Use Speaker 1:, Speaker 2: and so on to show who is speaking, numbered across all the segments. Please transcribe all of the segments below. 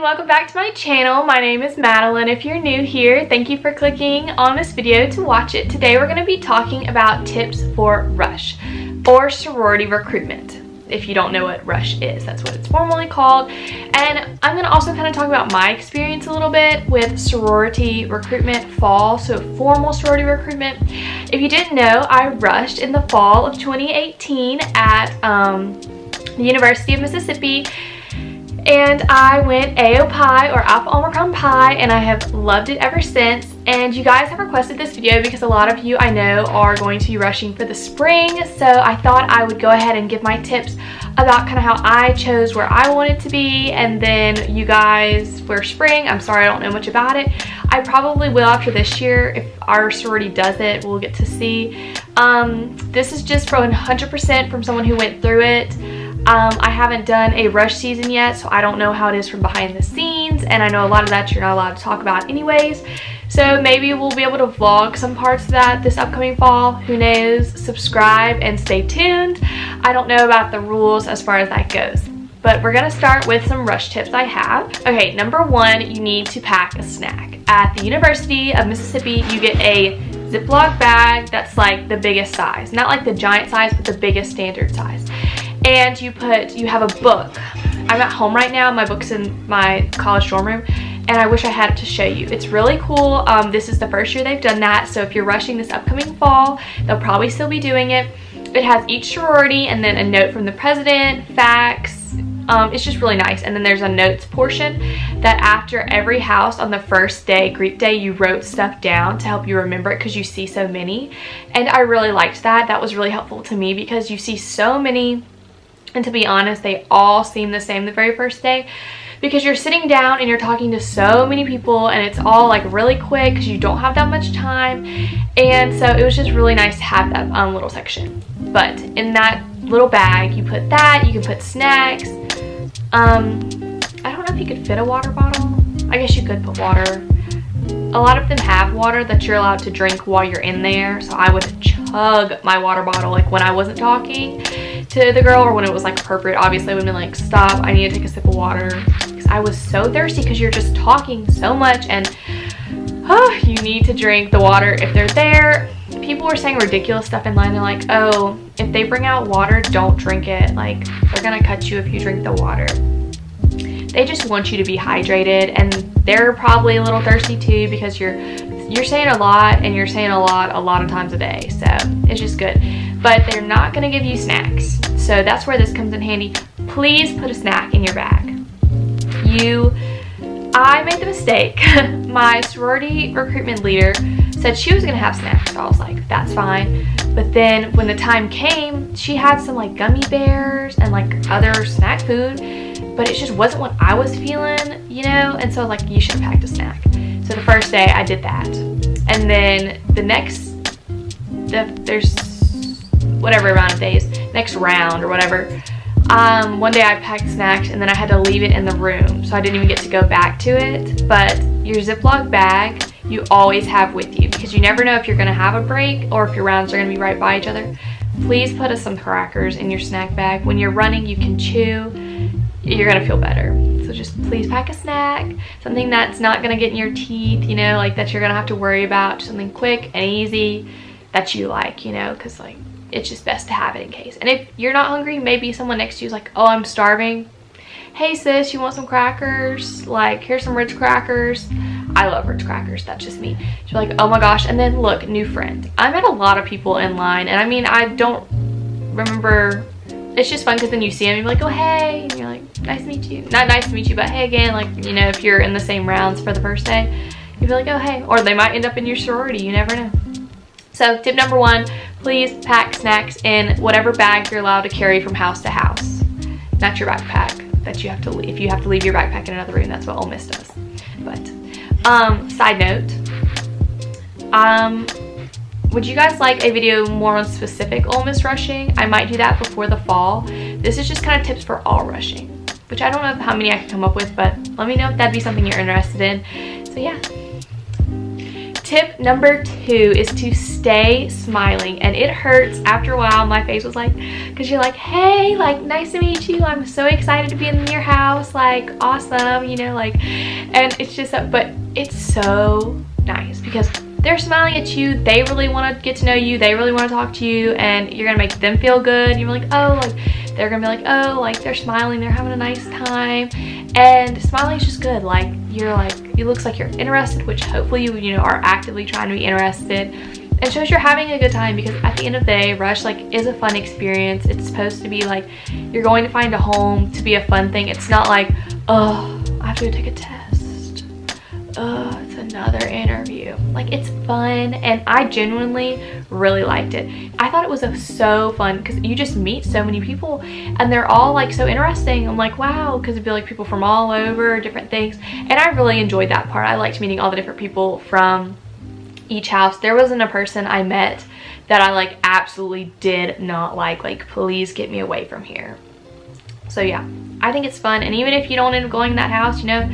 Speaker 1: welcome back to my channel. My name is Madeline. If you're new here, thank you for clicking on this video to watch it. Today we're going to be talking about tips for rush or sorority recruitment. If you don't know what rush is, that's what it's formally called. And I'm going to also kind of talk about my experience a little bit with sorority recruitment fall, so formal sorority recruitment. If you didn't know, I rushed in the fall of 2018 at the University of Mississippi. And I went AO Pi or Alpha Omicron Pi, and I have loved it ever since. And you guys have requested this video because a lot of you I know are going to be rushing for the spring, so I thought I would go ahead and give my tips about kind of how I chose where I wanted to be. And then you guys for spring, I'm sorry I don't know much about it. I probably will after this year. If our sorority does it, we'll get to see. This is just from 100% from someone who went through it. I haven't done a rush season yet, so I don't know how it is from behind the scenes, and I know a lot of that you're not allowed to talk about anyways, so maybe we'll be able to vlog some parts of that this upcoming fall. Who knows? Subscribe and stay tuned. I don't know about the rules as far as that goes, but we're gonna start with some rush tips I have. Okay, number one, you need to pack a snack. At the University of Mississippi, you get a Ziploc bag that's like the biggest size, not like the giant size, but the biggest standard size. And you have a book. I'm at home right now. My book's in my college dorm room, and I wish I had it to show you. It's really cool. This is the first year they've done that, so if you're rushing this upcoming fall, they'll probably still be doing it. It has each sorority and then a note from the president, facts. It's just really nice. And then there's a notes portion that after every house on the first day, Greek day, you wrote stuff down to help you remember it because you see so many. And I really liked that. That was really helpful to me because you see so many. And to be honest, they all seem the same the very first day because you're sitting down and you're talking to so many people, and it's all like really quick because you don't have that much time. And so it was just really nice to have that little section. But in that little bag, you put that, you can put snacks. I don't know if you could fit a water bottle. I guess you could put water. A lot of them have water that you're allowed to drink while you're in there, so I would chug my water bottle like when I wasn't talking to the girl, or when it was like appropriate. Obviously I would have been like, stop, I need to take a sip of water, because I was so thirsty because you're just talking so much, and you need to drink the water if they're there. People were saying ridiculous stuff in line. They're like, oh, if they bring out water, don't drink it, like they're gonna cut you if you drink the water. They just want you to be hydrated, and they're probably a little thirsty too because you're saying a lot, and you're saying a lot of times a day, so it's just good. But they're not going to give you snacks, so that's where this comes in handy. Please put a snack in your bag. I made the mistake. My sorority recruitment leader said she was going to have snacks, so I was like, that's fine. But then when the time came, she had some like gummy bears and like other snack food, but it just wasn't what I was feeling, you know? And so I was like, you should have packed a snack. So the first day I did that. And then there's whatever amount of days, next round or whatever, one day I packed snacks and then I had to leave it in the room, so I didn't even get to go back to it. But your Ziploc bag you always have with you because you never know if you're going to have a break or if your rounds are going to be right by each other. Please put some crackers in your snack bag. When you're running, you can chew. You're going to feel better. So just please pack a snack, something that's not going to get in your teeth, you know, like that you're going to have to worry about, just something quick and easy that you like, you know, because like it's just best to have it in case. And if you're not hungry, maybe someone next to you is like, oh, I'm starving. Hey sis, you want some crackers? Like, here's some Ritz crackers. I love Ritz crackers, that's just me. You're like, oh my gosh. And then look, new friend. I met a lot of people in line, and I mean, I don't remember. It's just fun because then you see them and you're like, oh hey, and you're like, nice to meet you. Not nice to meet you, but hey again. Like, you know, if you're in the same rounds for the first day, you'd be like, oh hey. Or they might end up in your sorority, you never know. So tip number one, please pack snacks in whatever bag you're allowed to carry from house to house. Not your backpack that you have to leave. If you have to leave your backpack in another room, that's what Ole Miss does. But side note, would you guys like a video more on specific Ole Miss rushing? I might do that before the fall. This is just kind of tips for all rushing, which I don't know how many I can come up with, but let me know if that'd be something you're interested in. So yeah. Tip number 2 is to stay smiling, and it hurts after a while. My face was like, because you're like, hey, like, nice to meet you, I'm so excited to be in your house, like, awesome, you know, like, and it's just, but it's so nice because they're smiling at you, they really want to get to know you, they really want to talk to you, and you're gonna make them feel good. You're like, oh, like, they're gonna be like, oh, like, they're smiling, they're having a nice time, and smiling is just good. Like, you're like, it looks like you're interested, which hopefully you know, are actively trying to be interested, and shows you're having a good time, because at the end of the day, Rush, like, is a fun experience. It's supposed to be like, you're going to find a home to be a fun thing. It's not like, oh, I have to go take a test, oh, it's another interview. Like, it's fun, and I genuinely really liked it. I thought it was so fun because you just meet so many people, and they're all like so interesting. I'm like, wow, because it'd be like people from all over, different things, and I really enjoyed that part. I liked meeting all the different people from each house. There wasn't a person I met that I like absolutely did not like, please get me away from here. So yeah, I think it's fun, and even if you don't end up going in that house, you know,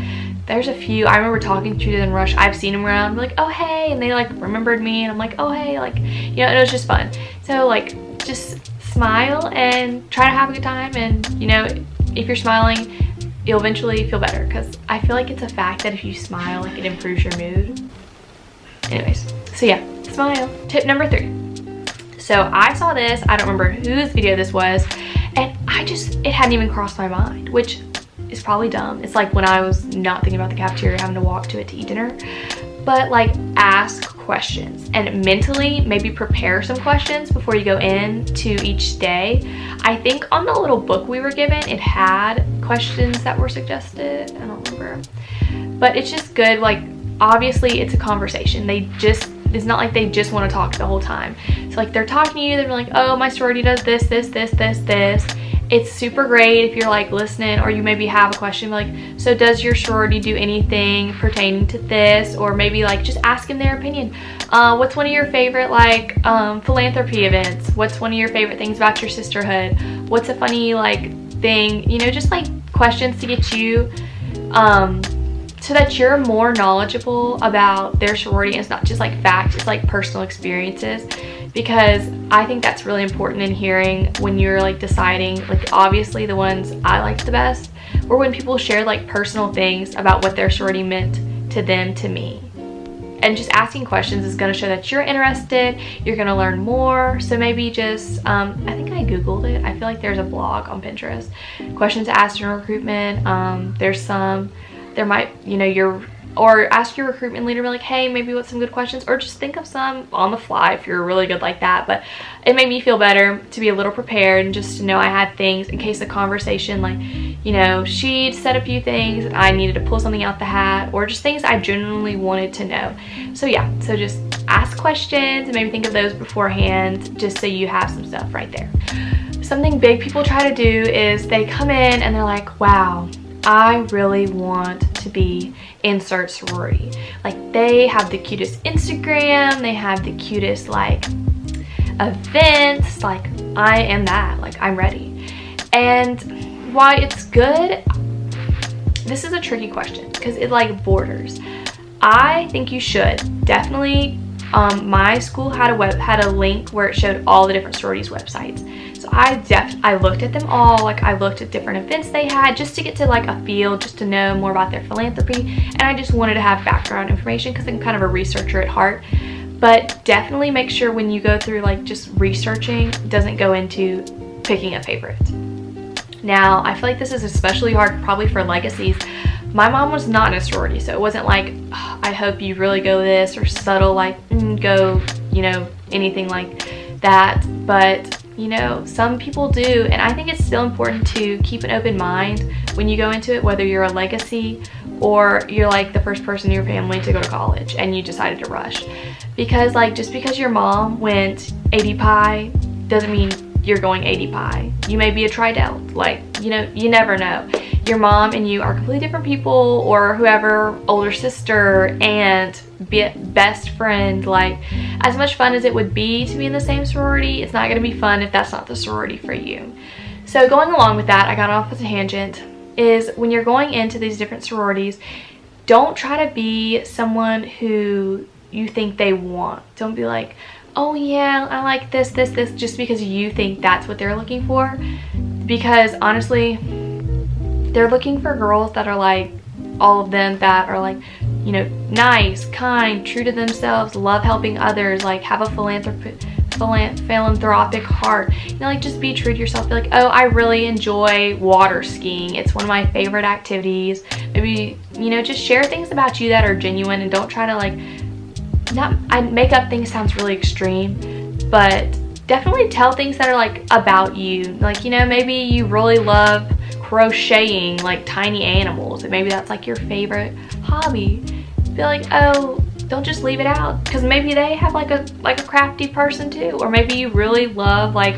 Speaker 1: there's a few. I remember talking to them in Rush. I've seen them around. I'm like, oh, hey. And they like remembered me. And I'm like, oh, hey. Like, you know, it was just fun. So like, just smile and try to have a good time. And, you know, if you're smiling, you'll eventually feel better. Because I feel like it's a fact that if you smile, like, it improves your mood. Anyways, so yeah, smile. Tip number 3. So I saw this. I don't remember whose video this was. And it hadn't even crossed my mind, which is probably dumb. It's like when I was not thinking about the cafeteria, having to walk to it to eat dinner. But like, ask questions and mentally maybe prepare some questions before you go in to each day. I think on the little book we were given, it had questions that were suggested. I don't remember. But it's just good. Like, obviously it's a conversation. It's not like they just want to talk the whole time. So like, they're talking to you, they're like, oh, my sorority does this, this, this, this, this. It's super great if you're like listening, or you maybe have a question like, so does your sorority do anything pertaining to this? Or maybe like just asking their opinion. What's one of your favorite like philanthropy events? What's one of your favorite things about your sisterhood? What's a funny like thing? You know, just like questions to get you so that you're more knowledgeable about their sorority. And it's not just like facts, it's like personal experiences. Because I think that's really important in hearing when you're like deciding, like, obviously the ones I liked the best were when people shared like personal things about what their sorority meant to them, to me. And just asking questions is going to show that you're interested, you're going to learn more. So maybe just, I think I Googled it. I feel like there's a blog on Pinterest, questions to ask during recruitment. There might, you know, or ask your recruitment leader, be like, hey, maybe what's some good questions, or just think of some on the fly if you're really good like that. But it made me feel better to be a little prepared and just to know I had things in case the conversation, like, you know, she'd said a few things and I needed to pull something out the hat, or just things I genuinely wanted to know. So yeah, so just ask questions and maybe think of those beforehand, just so you have some stuff right there. Something big people try to do is they come in and they're like, wow, I really want to be insert sorority. Like, they have the cutest Instagram, they have the cutest like events, like, I am that, like, I'm ready. And why it's good, this is a tricky question because it like borders. I think you should definitely, my school had a link where it showed all the different sororities websites. So I looked at them all, like I looked at different events they had just to get to like a feel, just to know more about their philanthropy. And I just wanted to have background information because I'm kind of a researcher at heart. But definitely make sure when you go through like just researching, doesn't go into picking a favorite. Now, I feel like this is especially hard probably for legacies. My mom was not in a sorority, so it wasn't like, oh, I hope you really go this, or subtle like, go, you know, anything like that. But, you know, some people do, and I think it's still important to keep an open mind when you go into it, whether you're a legacy or you're like the first person in your family to go to college and you decided to rush. Because like, just because your mom went 80 Pi doesn't mean you're going 80 Pi. You may be a Tri-Delt, like, you know, you never know. Your mom and you are completely different people, or whoever, older sister, aunt, best friend. Like, as much fun as it would be to be in the same sorority, it's not going to be fun if that's not the sorority for you. So going along with that, I got off with a tangent, is when you're going into these different sororities, don't try to be someone who you think they want. Don't be like, oh yeah, I like this, just because you think that's what they're looking for. Because honestly, they're looking for girls that are like, all of them that are like, you know, nice, kind, true to themselves, love helping others, like have a philanthropic heart. You know, like just be true to yourself. Be like, oh, I really enjoy water skiing. It's one of my favorite activities. Maybe, you know, just share things about you that are genuine, and don't try to like, make up things sounds really extreme, but definitely tell things that are like about you. Like, you know, maybe you really love crocheting like tiny animals, and maybe that's like your favorite hobby. Be like, oh, don't just leave it out, because maybe they have like a crafty person too, or maybe you really love like,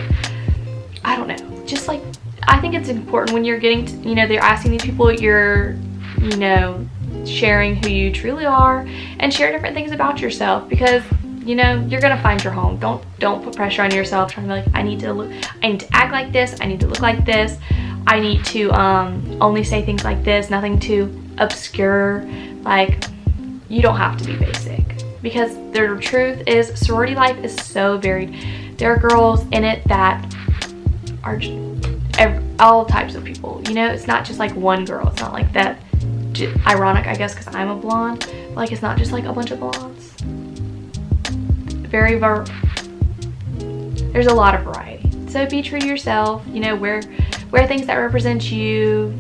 Speaker 1: I don't know, just like, I think it's important when you're getting to, you know, they're asking these people, you're, you know, sharing who you truly are, and share different things about yourself, because you know, you're gonna find your home. Don't put pressure on yourself trying to be like, I need to act like this, I need to look like this, I need to only say things like this, nothing too obscure. Like, you don't have to be basic, because the truth is sorority life is so varied. There are girls in it that are all types of people, you know. It's not just like one girl. It's not like that. Ironic, I guess, because I'm a blonde, but like, it's not just like a bunch of blondes. There's a lot of variety. So be true to yourself, you know, wear things that represent you,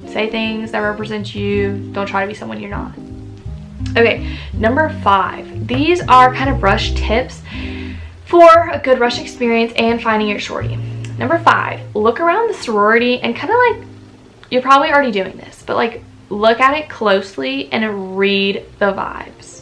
Speaker 1: say things that represent you. Don't try to be someone you're not. Okay, number 5. These are kind of rush tips for a good rush experience and finding your shorty. Number 5, look around the sorority and kind of like, you're probably already doing this, but like, look at it closely and read the vibes.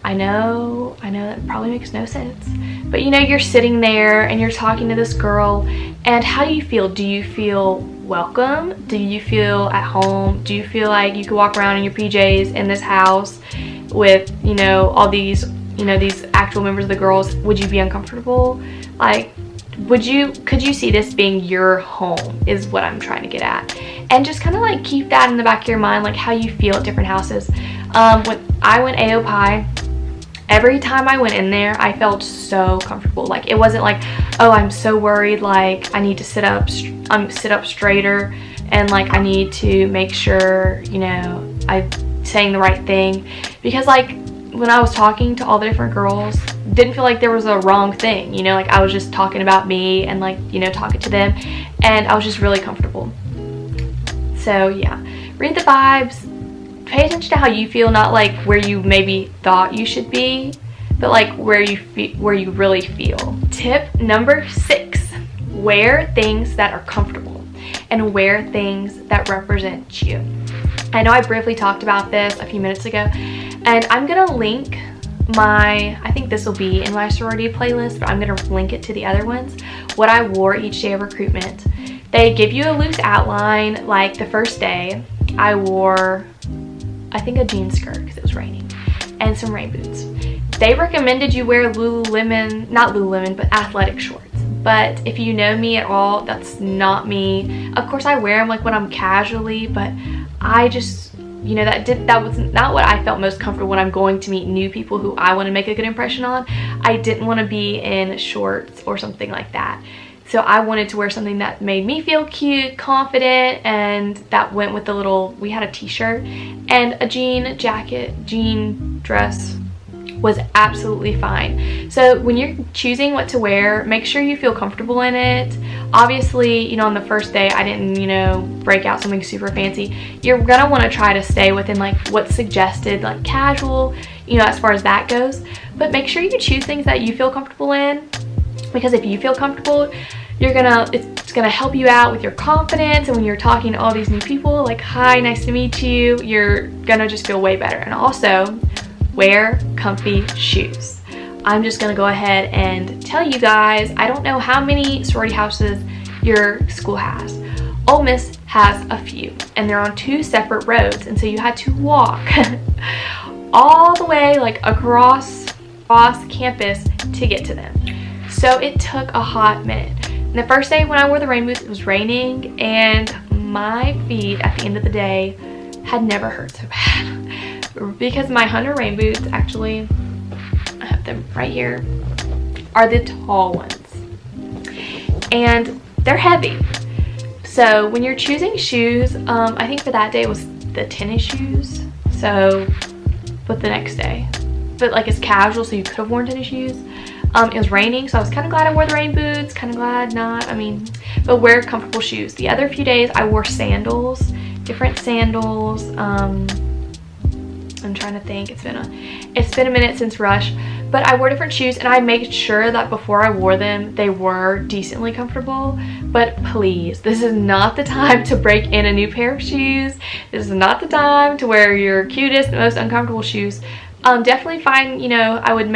Speaker 1: I know that probably makes no sense, but you know, you're sitting there and you're talking to this girl, and how do you feel? Do you feel welcome? Do you feel at home? Do you feel like you could walk around in your PJs in this house with, you know, all these, you know, these actual members of the girls? Would you be uncomfortable? Like, could you see this being your home, is what I'm trying to get at. And just kind of like keep that in the back of your mind, like how you feel at different houses. When I went AOPI, every time I went in there, I felt so comfortable. Like, it wasn't like, oh, I'm so worried, like I need to sit up straighter, and like I need to make sure, you know, I'm saying the right thing. Because like, when I was talking to all the different girls, didn't feel like there was a wrong thing, you know, like I was just talking about me and like, you know, talking to them, and I was just really comfortable. So yeah, read the vibes, pay attention to how you feel, not like where you maybe thought you should be, but like where you really feel. Tip number 6, wear things that are comfortable and wear things that represent you. I know I briefly talked about this a few minutes ago, and I'm gonna link I think this will be in my sorority playlist, but I'm gonna link it to the other ones, what I wore each day of recruitment. They give you a loose outline. Like the first day, I wore, I think, a jean skirt because it was raining, and some rain boots. They recommended you wear Lululemon, not Lululemon, but athletic shorts. But if you know me at all, that's not me. Of course, I wear them like when I'm casually, but I just, you know, that was not what I felt most comfortable when I'm going to meet new people who I want to make a good impression on. I didn't want to be in shorts or something like that. So I wanted to wear something that made me feel cute, confident, and that went with the little, we had a t-shirt and a jean jacket, jean dress was absolutely fine. So when you're choosing what to wear, make sure you feel comfortable in it. Obviously, you know, on the first day, I didn't, you know, break out something super fancy. You're gonna want to try to stay within like what's suggested, like casual, you know, as far as that goes. But make sure you choose things that you feel comfortable in, because if you feel comfortable, it's gonna help you out with your confidence, and when you're talking to all these new people, like, hi, nice to meet you, you're gonna just feel way better. And also, wear comfy shoes. I'm just gonna go ahead and tell you guys, I don't know how many sorority houses your school has. Ole Miss has a few, and they're on 2 separate roads, and so you had to walk all the way like across campus to get to them. So it took a hot minute. And the first day when I wore the rain boots, it was raining, and my feet at the end of the day had never hurt so bad. Because my Hunter rain boots, actually, them right here, are the tall ones. And they're heavy. So when you're choosing shoes, I think for that day it was the tennis shoes. So, but the next day. But like it's casual, so you could have worn tennis shoes. It was raining, so I was kind of glad I wore the rain boots, kind of glad not, but wear comfortable shoes. The other few days I wore sandals, different sandals. I'm trying to think, it's been a minute since Rush, but I wore different shoes and I made sure that before I wore them, they were decently comfortable. But please, this is not the time to break in a new pair of shoes. This is not the time to wear your cutest, most uncomfortable shoes. Definitely find, I would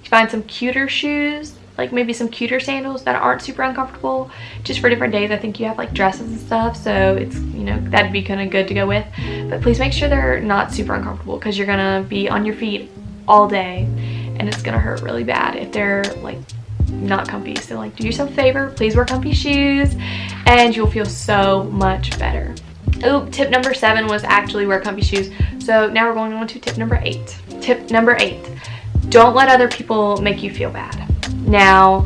Speaker 1: find some cuter shoes, like maybe some cuter sandals that aren't super uncomfortable, just for different days. I think you have like dresses and stuff, so it's, that'd be kind of good to go with. But please make sure they're not super uncomfortable, because you're gonna be on your feet all day and it's gonna hurt really bad if they're like not comfy. So like, do yourself a favor, please wear comfy shoes and you'll feel so much better. Oh, tip number 7 was actually wear comfy shoes. So now we're going on to tip number 8. Tip number 8. Don't let other people make you feel bad. Now,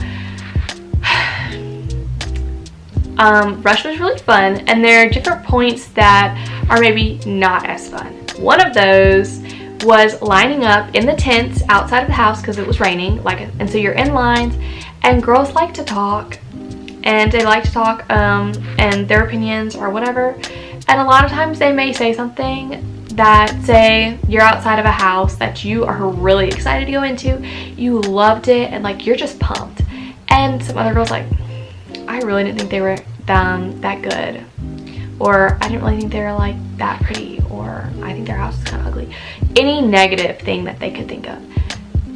Speaker 1: Rush was really fun, and there are different points that are maybe not as fun. One of those was lining up in the tents outside of the house because it was raining, and so you're in lines, and girls like to talk, and they like to talk and their opinions or whatever, and a lot of times they may say something that, say you're outside of a house that you are really excited to go into, you loved it, and like you're just pumped, and some other girls like, I really didn't think they were that good, or I didn't really think they were like that pretty, or I think their house is kind of ugly. Any negative thing that they could think of,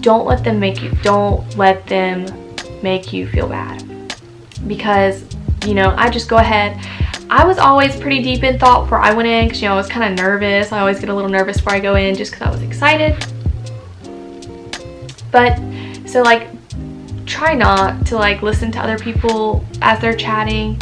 Speaker 1: don't let them make you feel bad, because I just go ahead. I was always pretty deep in thought before I went in, because I was kind of nervous. I always get a little nervous before I go in just because I was excited. But so like, try not to like listen to other people as they're chatting.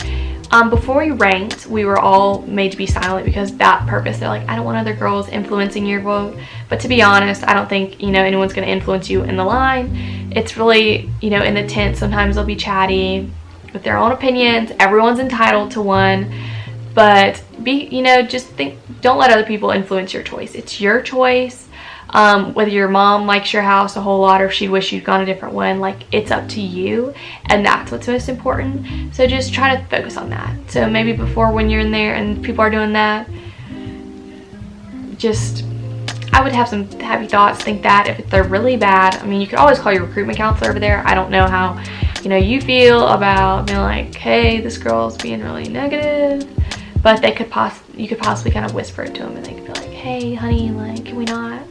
Speaker 1: Before we ranked, we were all made to be silent because that purpose. They're like, I don't want other girls influencing your vote. But to be honest, I don't think anyone's going to influence you in the line. It's really in the tent, sometimes they'll be chatty with their own opinions. Everyone's entitled to one, but just think, don't let other people influence your choice. It's your choice. Whether your mom likes your house a whole lot or she'd wish you'd gone a different one, like, it's up to you, and that's what's most important. So just try to focus on that. So maybe before, when you're in there and people are doing that, I would have some happy thoughts. Think that if they're really bad, you could always call your recruitment counselor over there. I don't know how you feel about being like, hey, this girl's being really negative, but you could possibly kind of whisper it to them, and they could be like, hey honey, like, can we not,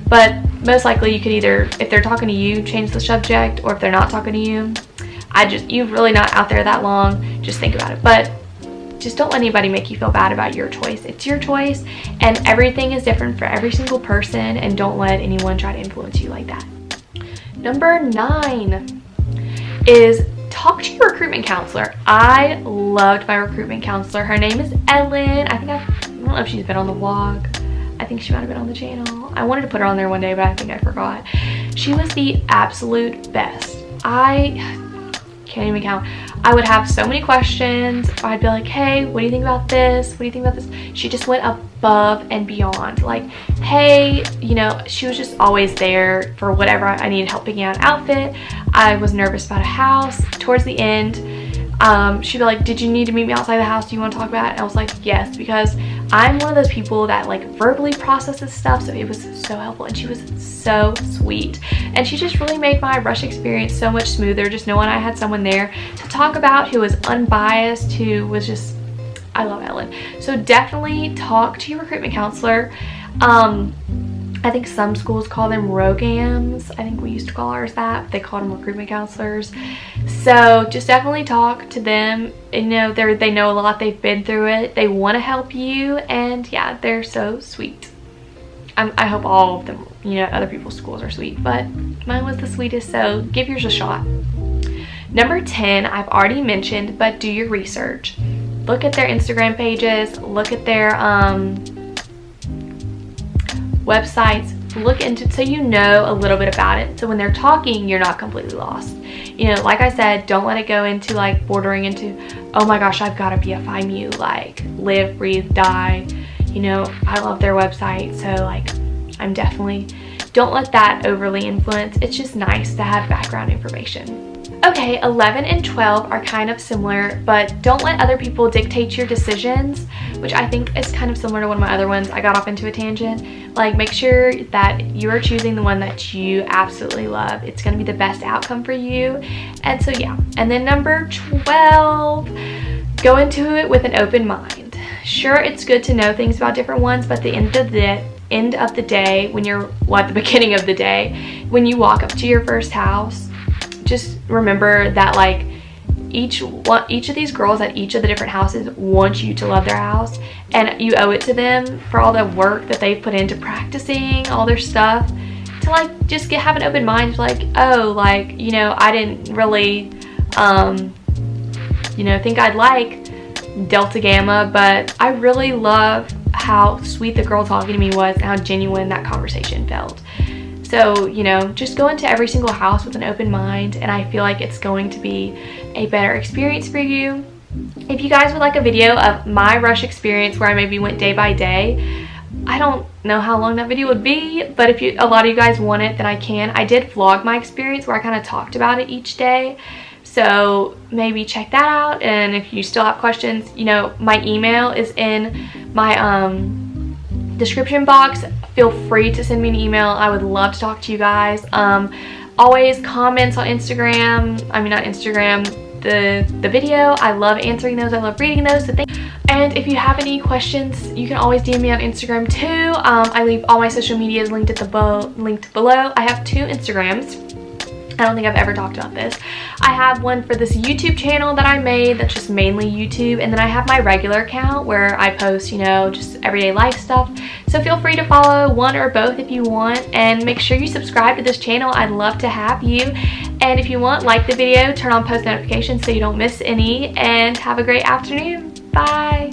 Speaker 1: but most likely you could either, if they're talking to you, change the subject, or if they're not talking to you, you've really not out there that long, just think about it. But just don't let anybody make you feel bad about your choice. It's your choice, and everything is different for every single person, and don't let anyone try to influence you like that. Number 9 is talk to your recruitment counselor. I loved my recruitment counselor. Her name is Ellen. I don't know if she's been on the vlog. I think she might have been on the channel. I wanted to put her on there one day, but I think I forgot. She was the absolute best. I can't even count. I would have so many questions. I'd be like, hey, what do you think about this? What do you think about this? She just went above and beyond. Like, hey, she was just always there for whatever I needed help picking out an outfit. I was nervous about a house. Towards the end, she'd be like, did you need to meet me outside the house? Do you want to talk about it? And I was like, yes, because I'm one of those people that like verbally processes stuff, so it was so helpful, and she was so sweet, and she just really made my Rush experience so much smoother, just knowing I had someone there to talk about who was unbiased, who was just, I love Ellen. So definitely talk to your recruitment counselor. I think some schools call them ROGAMs. I think we used to call ours that. They called them recruitment counselors. So just definitely talk to them. And, they know a lot. They've been through it. They want to help you. And yeah, they're so sweet. I hope all of them, other people's schools are sweet, but mine was the sweetest. So give yours a shot. Number 10, I've already mentioned, but do your research. Look at their Instagram pages. Look at their websites. look into it so you know a little bit about it. So when they're talking, you're not completely lost. You know, like I said, don't let it go into like bordering into, oh my gosh, I've got to BFI Mu, like live, breathe, die. You know, I love their website, so like I'm definitely, don't let that overly influence. It's just nice to have background information. Okay, 11 and 12 are kind of similar, but don't let other people dictate your decisions, which I think is kind of similar to one of my other ones. I got off into a tangent. Like, make sure that you are choosing the one that you absolutely love. It's going to be the best outcome for you. And so yeah. And then number 12, go into it with an open mind. Sure, it's good to know things about different ones, but at the end of the day, when you're, well, at the beginning of the day, when you walk up to your first house, just remember that like each of these girls at each of the different houses want you to love their house, and you owe it to them for all the work that they've put into practicing all their stuff to like just have an open mind, like, oh, like, you know, I didn't really you know, think I'd like Delta Gamma, but I really love how sweet the girl talking to me was and how genuine that conversation felt. So, you know, just go into every single house with an open mind, and I feel like it's going to be a better experience for you. If you guys would like a video of my rush experience where I maybe went day by day, I don't know how long that video would be, but if a lot of you guys want it, then I can. I did vlog my experience where I kind of talked about it each day. So maybe check that out, and if you still have questions, you know, my email is in my description box. Feel free to send me an email. I would love to talk to you guys. Always comments on Instagram, not Instagram, the video. I love answering those. I love reading those. So and if you have any questions, you can always DM me on Instagram too. I leave all my social medias linked below. I have 2 Instagrams. I don't think I've ever talked about this. I have one for this YouTube channel that I made that's just mainly YouTube, and then I have my regular account where I post, you know, just everyday life stuff. So feel free to follow one or both if you want, and make sure you subscribe to this channel. I'd love to have you. And if you want, like the video, turn on post notifications so you don't miss any, and have a great afternoon. Bye.